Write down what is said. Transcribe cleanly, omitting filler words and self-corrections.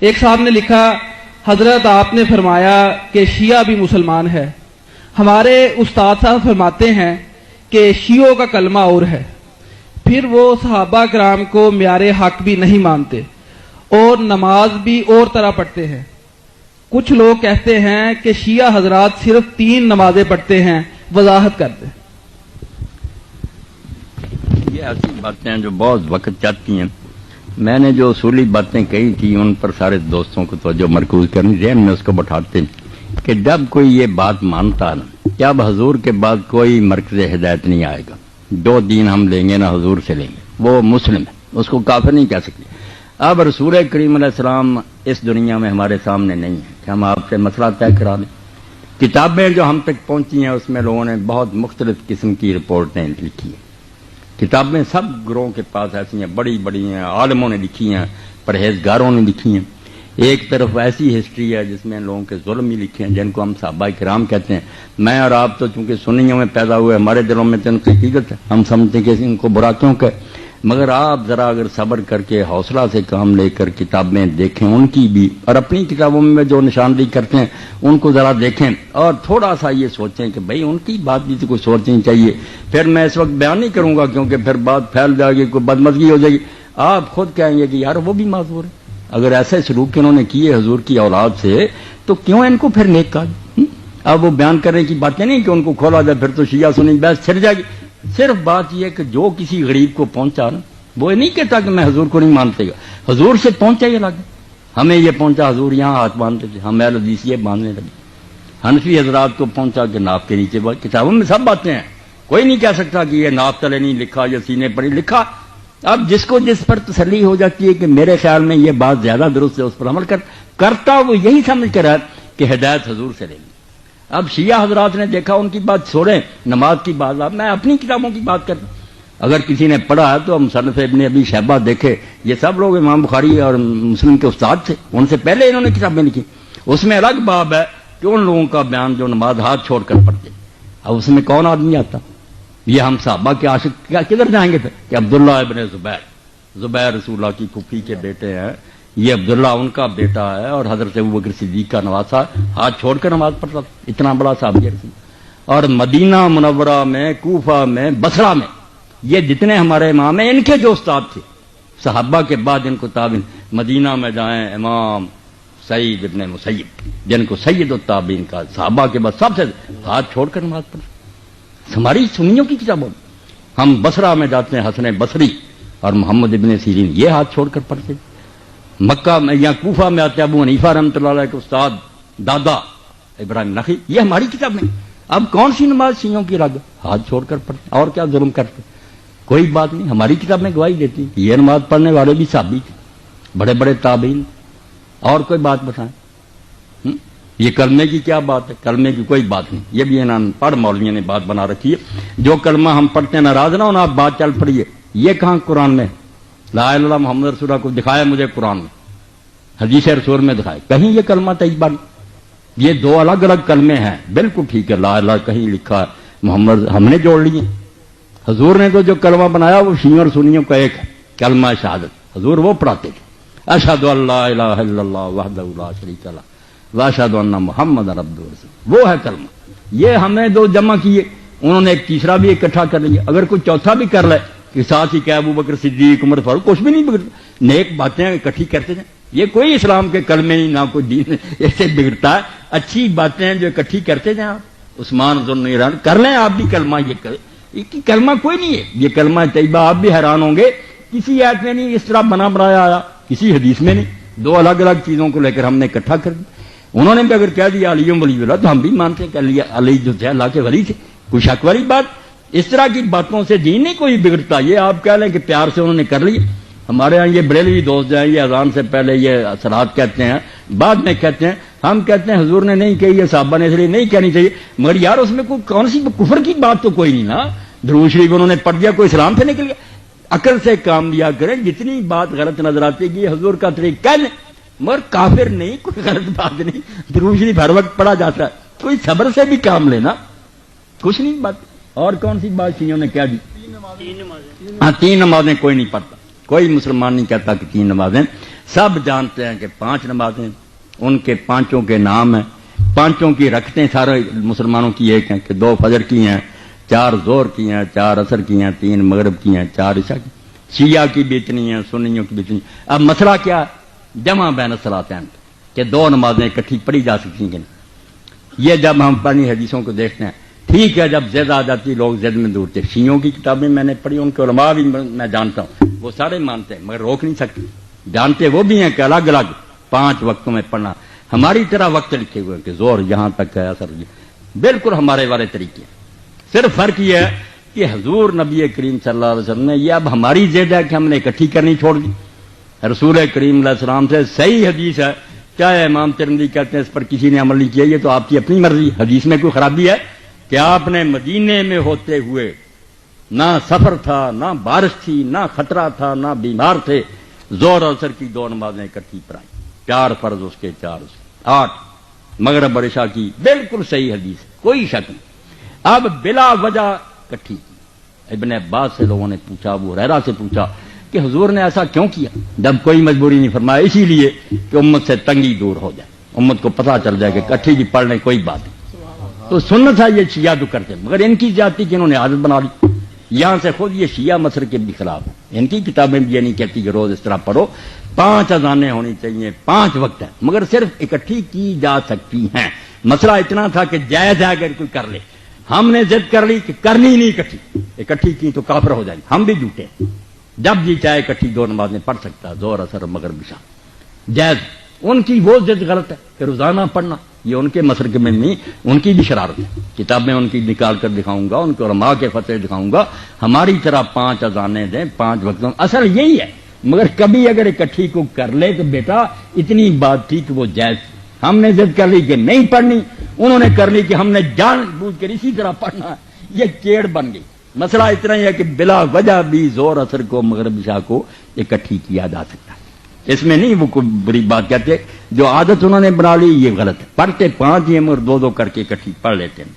ایک صاحب نے لکھا، حضرت آپ نے فرمایا کہ شیعہ بھی مسلمان ہے۔ ہمارے استاد صاحب فرماتے ہیں کہ شیعوں کا کلمہ اور ہے، پھر وہ صحابہ کرام کو معیار حق بھی نہیں مانتے اور نماز بھی اور طرح پڑھتے ہیں۔ کچھ لوگ کہتے ہیں کہ شیعہ حضرات صرف 3 نمازیں پڑھتے ہیں، وضاحت کرتے ہیں۔ یہ ایسی باتیں ہیں جو بہت وقت چاہتی ہیں۔ میں نے جو اصولی باتیں کہی تھی ان پر سارے دوستوں کو توجہ مرکوز کرنی، ذہن میں اس کو بٹھاتے ہیں کہ جب کوئی یہ بات مانتا نا کہ اب حضور کے بعد کوئی مرکز ہدایت نہیں آئے گا، 2 دین ہم لیں گے نا حضور سے لیں گے، وہ مسلم ہے، اس کو کافر نہیں کہہ سکتے۔ اب رسول کریم علیہ السلام اس دنیا میں ہمارے سامنے نہیں ہے کہ ہم آپ سے مسئلہ طے کرا دیں۔ کتابیں جو ہم تک پہنچی ہیں اس میں لوگوں نے بہت مختلف قسم کی رپورٹیں لکھی ہیں۔ کتابیں سب گروہوں کے پاس ایسی ہیں، بڑی بڑی ہیں، عالموں نے لکھی ہیں، پرہیزگاروں نے لکھی ہیں۔ ایک طرف ایسی ہسٹری ہے جس میں لوگوں کے ظلم ہی لکھے ہیں جن کو ہم صحابہ کرام کہتے ہیں۔ میں اور آپ تو چونکہ سنیوں میں پیدا ہوئے، ہمارے دلوں میں تو ان کی حقیقت ہے، ہم سمجھتے ہیں کہ ان کو برا کیوں کہ، مگر آپ ذرا اگر صبر کر کے حوصلہ سے کام لے کر کتابیں دیکھیں ان کی بھی، اور اپنی کتابوں میں جو نشاندہی کرتے ہیں ان کو ذرا دیکھیں اور تھوڑا سا یہ سوچیں کہ بھئی ان کی بات بھی تو کوئی سوچنی چاہیے۔ پھر میں اس وقت بیان نہیں کروں گا کیونکہ پھر بات پھیل جائے گی، کوئی بدمزگی ہو جائے گی، آپ خود کہیں گے کہ یار وہ بھی معذور ہے۔ اگر ایسے سلوک انہوں نے کیے حضور کی اولاد سے تو کیوں ان کو پھر نیک کہا؟ اب وہ بیان کرنے کی باتیں نہیں کہ ان کو کھولا جائے پھر تو شیعہ سنی بحث چھڑ جائے گی۔ صرف بات یہ کہ جو کسی غریب کو پہنچا نا، وہ یہ نہیں کہتا کہ میں حضور کو نہیں مانتے گا، حضور سے پہنچا یہ لگے، ہمیں یہ پہنچا حضور یہاں ہاتھ باندھتے تھے، ہم اہل حدیث یہ باندھنے لگے۔ حنفی حضرات کو پہنچا کہ ناف کے نیچے، کتابوں میں سب باتیں ہیں، کوئی نہیں کہہ سکتا کہ یہ ناف تلے نہیں لکھا یا سینے پر ہی لکھا۔ اب جس کو جس پر تسلی ہو جاتی ہے کہ میرے خیال میں یہ بات زیادہ درست ہے اس پر عمل کرتا وہ یہی سمجھ کر ہے کہ ہدایت حضور سے لے لی۔ اب شیعہ حضرات نے دیکھا، ان کی بات چھوڑیں، نماز کی بات، اب میں اپنی کتابوں کی بات کرتا ہوں۔ اگر کسی نے پڑھا ہے تو مصنف ابن ابی شیبہ دیکھے، یہ سب لوگ امام بخاری اور مسلم کے استاد تھے، ان سے پہلے انہوں نے کتابیں لکھی۔ اس میں الگ باب ہے کہ ان لوگوں کا بیان جو نماز ہاتھ چھوڑ کر پڑھتے، اب اس میں کون آدمی آتا؟ یہ ہم صحابہ کے عاشق کیا کدھر جائیں گے پھر کہ عبداللہ ابن زبیر رسول اللہ کی پھوپھی کے بیٹے ہیں، یہ عبداللہ ان کا بیٹا ہے اور حضرت ابوبکر صدیق کا نواسا، ہاتھ چھوڑ کر نماز پڑھتا تھا، اتنا بڑا صحابی رسول۔ اور مدینہ منورہ میں، کوفہ میں، بصرہ میں یہ جتنے ہمارے امام ہیں ان کے جو استاد تھے صحابہ کے بعد ان کو تابعین، مدینہ میں جائیں امام سعید ابن مسیب جن کو سید التابعین کا، صحابہ کے بعد سب سے ہاتھ چھوڑ کر نماز پڑھتے۔ ہماری سنیوں کی کتابوں میں ہم بصرہ میں جاتے ہیں، حسن بصری اور محمد ابن سیرین یہ ہاتھ چھوڑ کر پڑھتے۔ مکہ میں یا کوفہ میں آتے ابو حنیفہ رحمۃ اللہ علیہ کے استاد دادا ابراہیم نخعی، یہ ہماری کتاب میں۔ اب کون سی نماز شیعوں کی رگ ہاتھ چھوڑ کر پڑھتے اور کیا ظلم کرتے؟ کوئی بات نہیں، ہماری کتاب میں گواہی دیتی یہ نماز پڑھنے والے بھی صحابی تھے، بڑے بڑے تابعین۔ اور کوئی بات بتائیں، یہ کلمے کی کیا بات ہے؟ کلمے کی کوئی بات نہیں، یہ بھی انہوں پڑھ مولویوں نے بات بنا رکھی ہے، جو کلمہ ہم پڑھتے ہیں ناراض نہ ہونا، آپ بات چل پڑیے، یہ کہاں قرآن میں لا الہ الا اللہ محمد رسول اللہ کو دکھایا مجھے قرآن میں، حدیث رسول میں دکھائے کہیں یہ کلمہ طیبہ نہیں۔ یہ 2 الگ الگ کلمے ہیں، بالکل ٹھیک ہے، لا الہ کہیں لکھا ہے، محمد ہم نے جوڑ لیے۔ حضور نے تو جو کلمہ بنایا وہ شیعوں اور سنیوں کا ایک ہے، کلمہ شہادت، حضور وہ پڑھاتے تھے، اشہد ان لا الہ الا اللہ وحدہ لا شریک لہ واشہد ان محمد عبدہ ورسولہ، وہ ہے کلمہ۔ یہ ہمیں 2 جمع کیے، انہوں نے ایک تیسرا بھی اکٹھا کر لیا، اگر کوئی چوتھا بھی کر لے کہ ساتھ ہی کہ ابوبکر صدیق عمر فاروق، کچھ بھی نہیں بگڑتا، نیک باتیں اکٹھی کرتے ہیں، یہ کوئی اسلام کے کلمے نہیں، نہ کوئی دین ایسے بگڑتا ہے، اچھی باتیں جو اکٹھی کرتے ہیں آپ، عثمان ذوالنورین کر لیں آپ بھی کلمہ، یہ کلمہ کوئی نہیں ہے، یہ کلمہ طیبہ۔ آپ بھی حیران ہوں گے کسی آیت میں نہیں اس طرح بنایا آیا، کسی حدیث میں نہیں، 2 الگ الگ چیزوں کو لے کر ہم نے اکٹھا کر دیا۔ انہوں نے بھی اگر کہہ دیا علی ولی اللہ تو ہم بھی مانتے ہیں کہ علی جو تھے اللہ کے ولی تھے، کوئی شک والی بات؟ اس طرح کی باتوں سے دین نہیں کوئی بگڑتا، یہ آپ کہہ لیں کہ پیار سے انہوں نے کر لیا۔ ہمارے ہاں یہ بریلوی دوست جو ہیں یہ اذان سے پہلے یہ صلات کہتے ہیں، بعد میں کہتے ہیں، ہم کہتے ہیں حضور نے نہیں کہی، یہ صحابہ نے اس لیے نہیں کہنی چاہیے، مگر یار اس میں کوئی کون سی کفر کی بات تو کوئی نہیں نا، درود شریف انہوں نے پڑھ دیا، کوئی اسلام سے نکل گیا؟ عقل سے کام لیا کریں، جتنی بات غلط نظر آتی ہے کہ یہ حضور کا طریقہ کہہ لیں، مگر کافر نہیں، کوئی غلط بات نہیں، درود شریف ہر وقت پڑھا جاتا ہے، کوئی صبر سے بھی کام لینا، کچھ نہیں بات۔ اور کون سی بات شیعوں نے کیا دی؟ 3 نمازیں، ہاں 3 نمازیں کوئی نہیں پڑھتا، کوئی مسلمان نہیں کہتا کہ 3 نمازیں، سب جانتے ہیں کہ 5 نمازیں ان کے 5 کے نام ہیں، 5 کی رکھتے سارے مسلمانوں کی ایک ہیں کہ 2 فجر کی ہیں، 4 ظہر کی ہیں، 4 عصر کی ہیں، 3 مغرب کی ہیں، 4 عشاء کی، شیعہ کی بھی اتنی ہیں، سنیوں کی بھی اتنی۔ اب مسئلہ کیا ہے؟ جمع بین الصلاتین کہ 2 نمازیں اکٹھی پڑھی جا سکتی ہیں کہ نہیں۔ یہ جب ہم پرانی حدیثوں کو دیکھتے ہیں، ٹھیک ہے جب زد آ جاتی لوگ زد میں دور تھے، شیعوں کی کتابیں میں نے پڑھی، ان کے علماء بھی میں جانتا ہوں، وہ سارے مانتے ہیں مگر روک نہیں سکتے، جانتے وہ بھی ہیں کہ الگ الگ 5 وقتوں میں پڑھنا۔ ہماری طرح وقت لکھے ہوئے کہ زور یہاں تک ہے، اثر بالکل ہمارے والے طریقے، صرف فرق یہ ہے کہ حضور نبی کریم صلی اللہ علیہ وسلم نے یہ اب ہماری زد ہے کہ ہم نے اکٹھی کرنی چھوڑ دی۔ رسول کریم علیہ السلام سے صحیح حدیث ہے، چاہے امام ترمذی کہتے ہیں اس پر کسی نے عمل نہیں کیا، یہ تو آپ کی اپنی مرضی، حدیث میں کوئی خرابی ہے کہ آپ نے مدینے میں ہوتے ہوئے نہ سفر تھا، نہ بارش تھی، نہ خطرہ تھا، نہ بیمار تھے، ظہر اور عصر کی 2 نمازیں اکٹھی پڑھائیں، 4 فرض اس کے 4 8 مغرب اور عشاء کی، بالکل صحیح حدیث، کوئی شک نہیں۔ اب بلا وجہ اکٹھی کی۔ ابن عباس سے لوگوں نے پوچھا، ابو ہریرہ سے پوچھا کہ حضور نے ایسا کیوں کیا؟ جب کوئی مجبوری نہیں فرمایا، اسی لیے کہ امت سے تنگی دور ہو جائے، امت کو پتہ چل جائے کہ اکٹھی کی پڑھ لیں کوئی بات نہیں۔ تو سنت تھا یہ شیعہ جو کرتے، مگر ان کی جاتی کہ انہوں نے عادت بنا لی، یہاں سے خود یہ شیعہ مسلک کے بھی خلاف ہیں، ان کی کتابیں بھی یہ نہیں کہتی کہ روز اس طرح پڑھو، 5 اذانیں ہونی چاہیے، 5 وقت ہیں، مگر صرف اکٹھی کی جا سکتی ہیں۔ مسئلہ اتنا تھا کہ جائز ہے اگر کوئی کر لے، ہم نے ضد کر لی کہ کرنی نہیں اکٹھی، اکٹھی کی تو کافر ہو جائے گی، ہم بھی جھوٹے ہیں، جب جی چاہے اکٹھی 2 نمازیں پڑھ سکتا ہے، ظہر عصر مغرب عشاء جائز۔ ان کی وہ ضد غلط ہے کہ روزانہ پڑھنا، یہ ان کے مسلک میں نہیں، ان کی بھی شرارت ہے، کتابیں ان کی نکال کر دکھاؤں گا، ان کے علماء کے فتوے دکھاؤں گا، ہماری طرح 5 اذانیں دیں 5 وقتوں، اصل یہی ہے، مگر کبھی اگر اکٹھی کو کر لے تو بیٹا اتنی بات تھی کہ وہ جائز تھی، ہم نے ضد کر لی کہ نہیں پڑھنی، انہوں نے کر لی کہ ہم نے جان بوجھ کر اسی طرح پڑھنا، یہ کیڑ بن گئی۔ مسئلہ اتنا ہی ہے کہ بلا وجہ بھی ظہر عصر کو مغرب عشاء کو اکٹھی کیا جا سکتا ہے، اس میں نہیں وہ کوئی بری بات کہتے، جو عادت انہوں نے بنا لی یہ غلط ہے، پڑھتے 5 ہی ہم اور 2 کر کے اکٹھی پڑھ لیتے ہیں۔